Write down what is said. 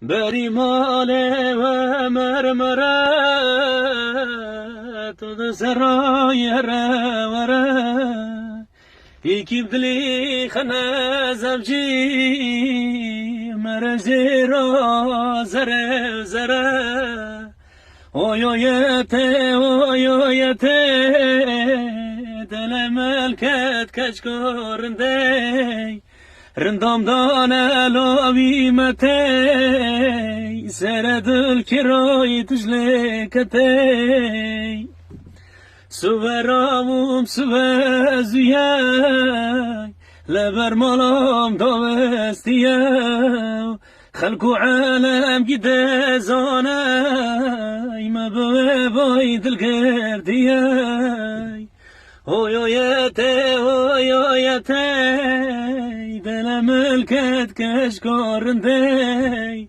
بری ماله و مرمره تو ده سرای وره یکی بدلی خنه زبجی مره زیرا زره زره اویویته دل ملکت کچ کرنده رندام دانه لاوی متی سر دل کرای تجلکتی سوورامم سوزویه لبر مالام دوستیه خلقو عالم گیده زانه ما بای دل گردیه هویویته دل ملکت کش کرنده